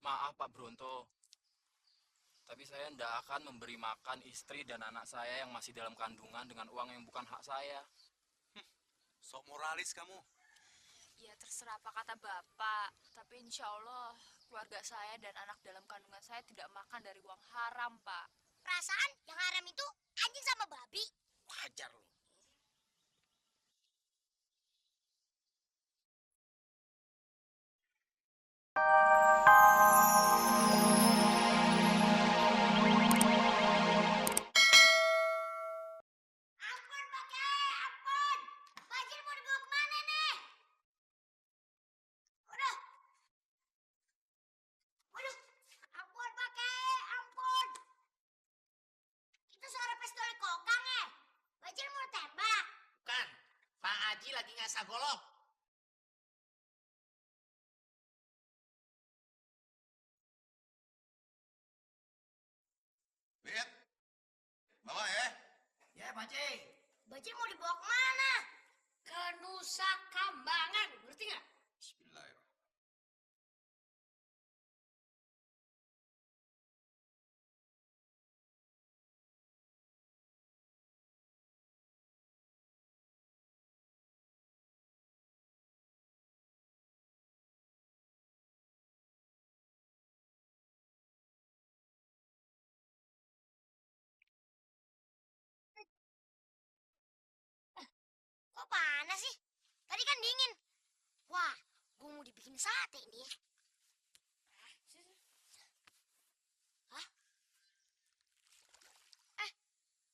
Maaf Pak Bronto, tapi saya tidak akan memberi makan istri dan anak saya yang masih dalam kandungan dengan uang yang bukan hak saya. Sok moralis kamu. Ya terserah apa kata Bapak, tapi insya Allah keluarga saya dan anak dalam kandungan saya tidak makan dari uang haram, Pak. Perasaan yang haram itu anjing sama babi. Wajar lu. Ampun, pakai ampun. Bajil mau dibawa kemana nih? Waduh. Waduh. Ampun, pakai ampun. Itu suara pistol kokang ya? Bajil mau tembak. Bukan, Pak Haji lagi ngasah golok. Wit, bawa ya. Ya, Pak Haji. Bajil mau dibawa kemana? Ke Nusa Kambangan, ngerti nggak? Bismillahirrahmanirrahim. Kok panas sih? Tadi kan dingin. Wah, gue mau dibikin sate ini. Hah?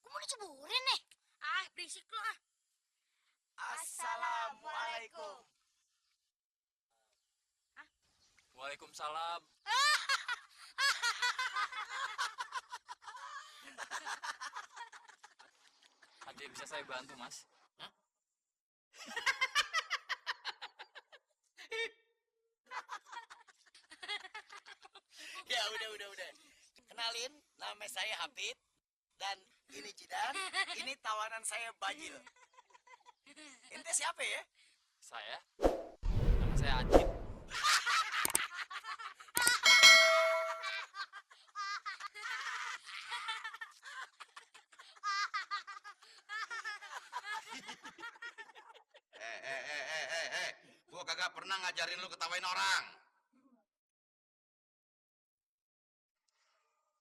Gue mau diceburin nih. Ah, berisik lo ah. Assalamualaikum. Waalaikumsalam. Ada yang bisa saya bantu, Mas? Ya udah. Kenalin, nama saya Hafid dan ini Jidan, ini tawanan saya Bajil. Ente siapa ya? Saya? Nama saya Adit. Gua kagak pernah ngajarin lu ketawain orang.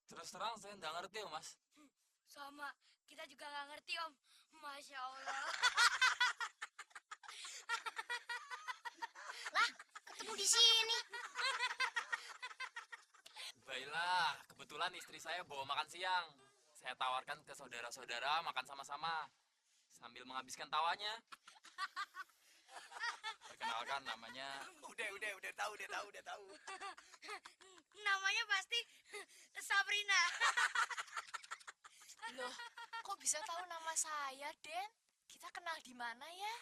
Terus terang saya nggak ngerti, Mas. Sama, kita juga nggak ngerti, Om. Masya Allah. Lah, ketemu di sini. Baiklah, kebetulan istri saya bawa makan siang. Saya tawarkan ke saudara-saudara makan sama-sama sambil menghabiskan tawanya. Perkenalkan namanya Udah tahu. Namanya pasti Sabrina. Loh, kok bisa tahu nama saya, Den? Kita kenal di mana ya?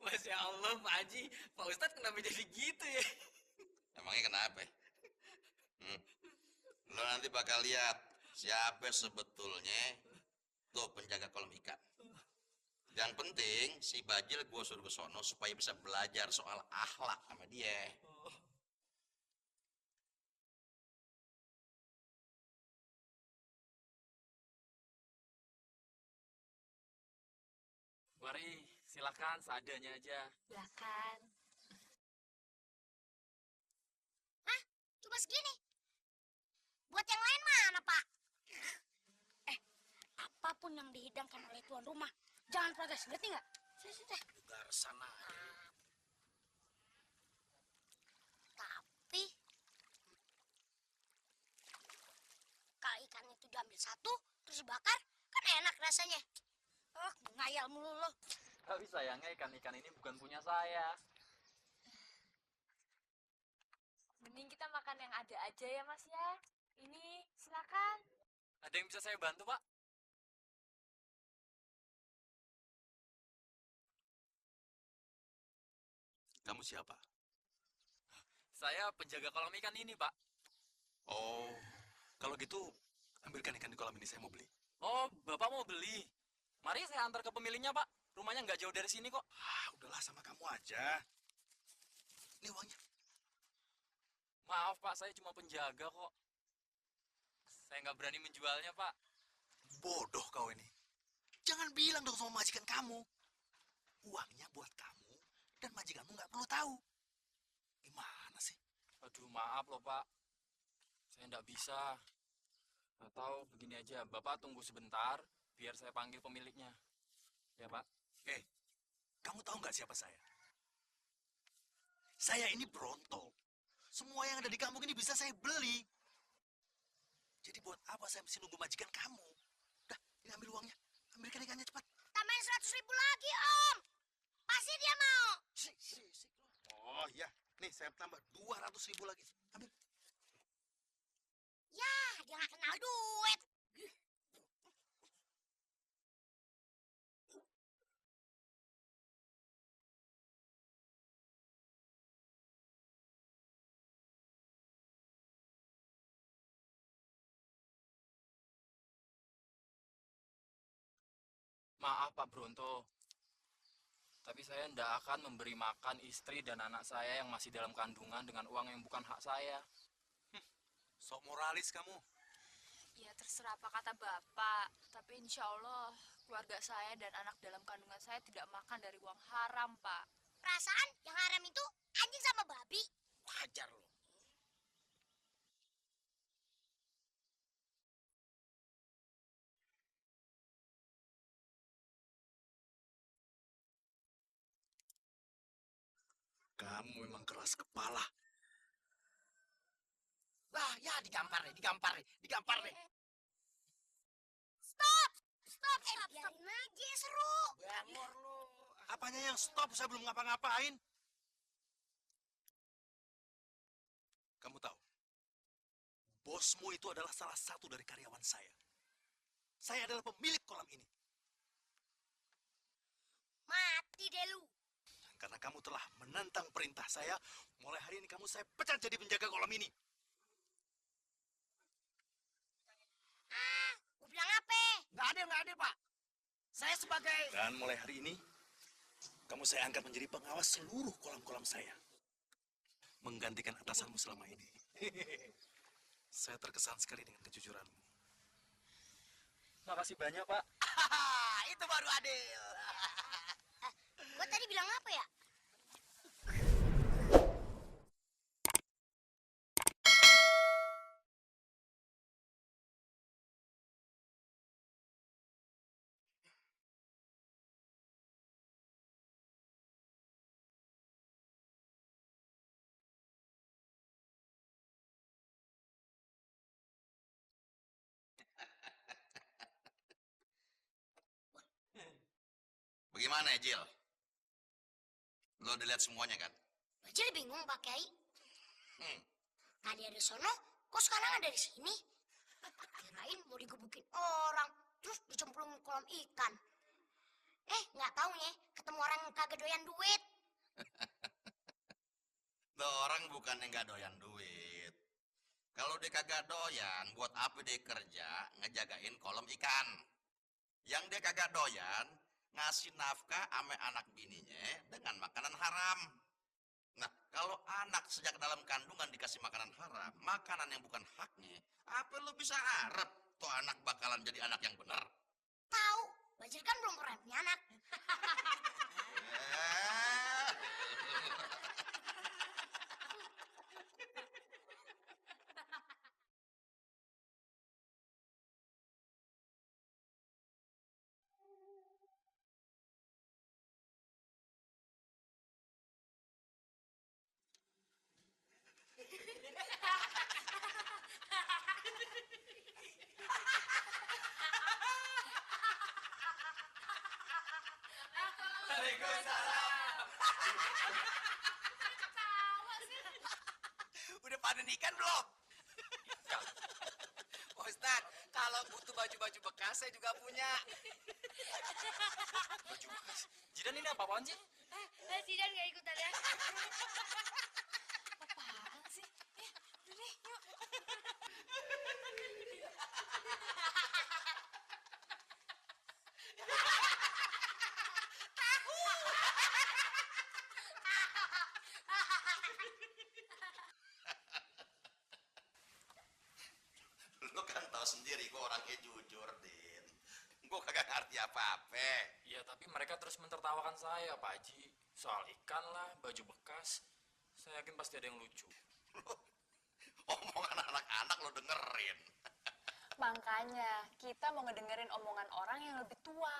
Masya Allah, Pak Haji. Pak Ustadz kenapa jadi gitu ya? Emangnya kenapa? Lo nanti bakal lihat siapa sebetulnya tuh penjaga kolam ikan. Yang penting si Bajil gue suruh ke sono supaya bisa belajar soal akhlak sama dia. Mari, silakan seadanya aja. Silakan. Cuma segini. Buat yang lain mana, Pak? Apapun yang dihidangkan oleh tuan rumah, jangan protes, ngerti nggak? Sudah. Ugar sana. Tapi kalau ikannya itu diambil satu, terus dibakar, kan enak rasanya. Oh, ngayal mulu lo. Tapi sayangnya ikan-ikan ini bukan punya saya. Mending kita makan yang ada aja ya, Mas ya. Ini, silakan. Ada yang bisa saya bantu, Pak? Kamu siapa? Saya penjaga kolam ikan ini, Pak. Oh, kalau gitu ambilkan ikan di kolam ini, saya mau beli. Oh, Bapak mau beli? Mari saya antar ke pemiliknya, Pak. Rumahnya nggak jauh dari sini kok. Ah, udahlah sama kamu aja. Ini uangnya. Maaf, Pak, saya cuma penjaga kok. Saya nggak berani menjualnya, Pak. Bodoh kau ini. Jangan bilang dong sama majikan kamu. Uangnya buat kamu dan majikanmu nggak perlu tahu. Gimana sih? Aduh, maaf loh, Pak. Saya nggak bisa. Atau begini aja, Bapak tunggu sebentar, biar saya panggil pemiliknya. Ya, Pak. Kamu tahu nggak siapa saya? Saya ini Bronto. Semua yang ada di kampung ini bisa saya beli. Jadi buat apa saya mesti nunggu majikan kamu? Udah, ini ambil uangnya. Ambilkan ikannya cepat. Tambahin 100.000 lagi, Om. Pasti dia mau. Sik. Oh iya, nih saya tambah 200.000 lagi. Ambil. Ya, dia nggak kenal duit. Maaf, Pak Bronto. Tapi saya tidak akan memberi makan istri dan anak saya yang masih dalam kandungan dengan uang yang bukan hak saya. Sok moralis kamu. Ya terserah apa kata Bapak. Tapi insya Allah keluarga saya dan anak dalam kandungan saya tidak makan dari uang haram, Pak. Perasaan yang haram itu anjing sama babi. Wajar loh. Kamu memang keras kepala. Lah, ya digampar deh. Stop. Biarin aja, seru. Bangor lo. Apanya yang stop? Saya belum ngapa-ngapain. Kamu tahu, bosmu itu adalah salah satu dari karyawan saya. Saya adalah pemilik kolam ini. Mati deh lu. Karena kamu telah menentang perintah saya, mulai hari ini kamu saya pecat jadi penjaga kolam ini. Gue bilang apa? Nggak ada, Pak. Saya sebagai... Dan mulai hari ini, kamu saya angkat menjadi pengawas seluruh kolam-kolam saya. Menggantikan atasanmu selama ini. Saya terkesan sekali dengan kejujuranmu. Makasih banyak, Pak. itu baru adil. Gue tadi bilang apa ya? Bagaimana, Ejil? Lo udah lihat semuanya kan? Bajil bingung, Pak Kiai. Hmm. Tadi ada sono, kok sekarang ada di sini? Kirain mau digebukin orang, terus dicemplungin kolam ikan. Nggak taunya ketemu orang yang kagak doyan duit. Tuh orang bukan yang gak doyan duit. Kalau dia kagak doyan, buat apa dia kerja ngejagain kolam ikan? Yang dia kagak doyan, ngasih nafkah ame anak bininya dengan makanan haram. Nah, kalau anak sejak dalam kandungan dikasih makanan haram, makanan yang bukan haknya, apa lu bisa harap tuh anak bakalan jadi anak yang benar? Tahu, Bajil kan belum pernah punya anak. Eh, Udah pada nikah belum? Pak Ustad, kalau butuh baju-baju bekas saya juga punya. Baju bekas. Jidan ini apa-apaan sih? Zidan nggak ikutan ya? Apaan sih? Udah deh, yuk. sendiri gue orangnya jujur, Din. Gue kagak ngerti apa-apa. Iya, tapi mereka terus mentertawakan saya, Pak Haji. Soal ikan lah, baju bekas. Saya yakin pasti ada yang lucu. Omongan anak-anak lo dengerin. Makanya kita mau ngedengerin omongan orang yang lebih tua.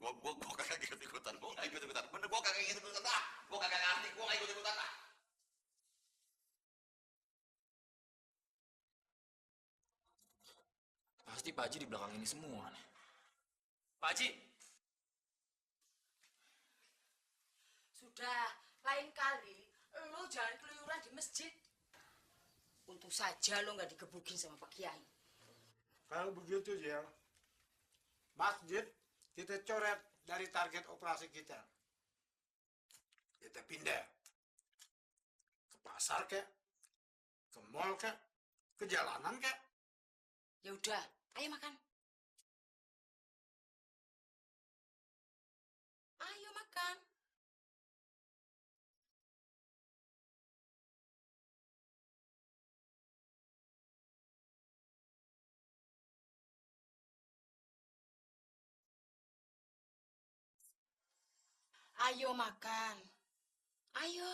Gue kagak ikut-ikutan. Gue gak ikut-ikutan. Bener, gue kagak ikut-ikutan. Ah, gue kagak ngerti. Gue gak ikut-ikutan. Ah. Pasti Pak Haji di belakang ini semua nih. Pak Haji! Sudah, lain kali lo jangan keluyuran di masjid. Untung saja lo nggak digebukin sama Pak Kiai. Kalau begitu ya, masjid kita coret dari target operasi kita. Kita pindah ke pasar kek, ke mall kek, ke jalanan kek. Ya udah, ayo makan. Ayo makan. Ayo makan. Ayo.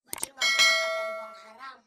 Bajil nggak mau makan dari uang haram.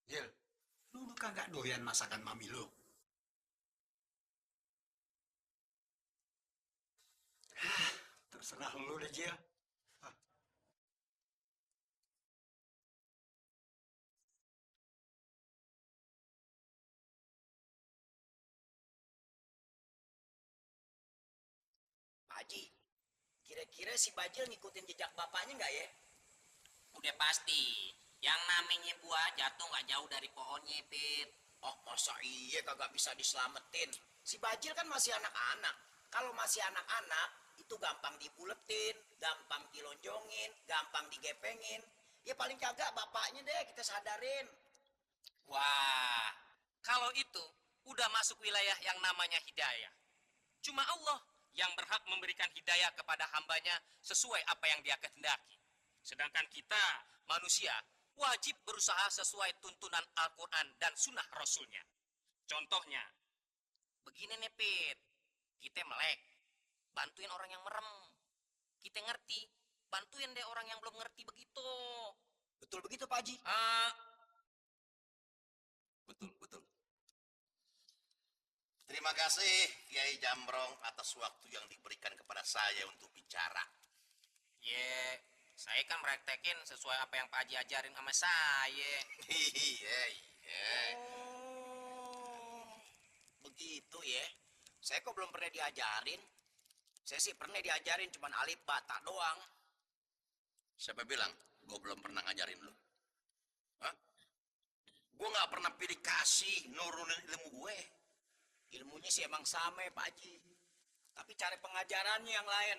Jil, lu kagak doyan masakan mami lu? Terserah lu deh, Jil. Pak Haji, kira-kira si Bajil ngikutin jejak bapaknya nggak ya? Udah pasti. Yang namanya buah jatuh nggak jauh dari pohonnya, Pit. Oh, masa iya kagak bisa diselamatin? Si Bajil kan masih anak-anak. Kalau masih anak-anak, itu gampang dibuletin, gampang dilonjongin, gampang digepengin. Ya paling kagak bapaknya deh kita sadarin. Wah, kalau itu udah masuk wilayah yang namanya hidayah. Cuma Allah yang berhak memberikan hidayah kepada hambanya sesuai apa yang dia kehendaki. Sedangkan kita, manusia, wajib berusaha sesuai tuntunan Al-Quran dan sunnah Rasulnya. Contohnya, begini nih Pit, kita melek, bantuin orang yang merem. Kita ngerti, bantuin deh orang yang belum ngerti begitu. Betul begitu Pak Haji? Betul. Terima kasih Kiai Jambrong atas waktu yang diberikan kepada saya untuk bicara. Ye, saya kan praktekin sesuai apa yang Pak Haji ajarin sama saya. Iya. Oh, begitu ya. Saya kok belum pernah diajarin. Saya sih pernah diajarin cuman alif bata doang. Siapa bilang gue belum pernah ngajarin lu? Hah? Gue nggak pernah pilih kasih nurunin ilmu gue. Ilmunya sih emang sama ya Pak Haji. Tapi cara pengajarannya yang lain.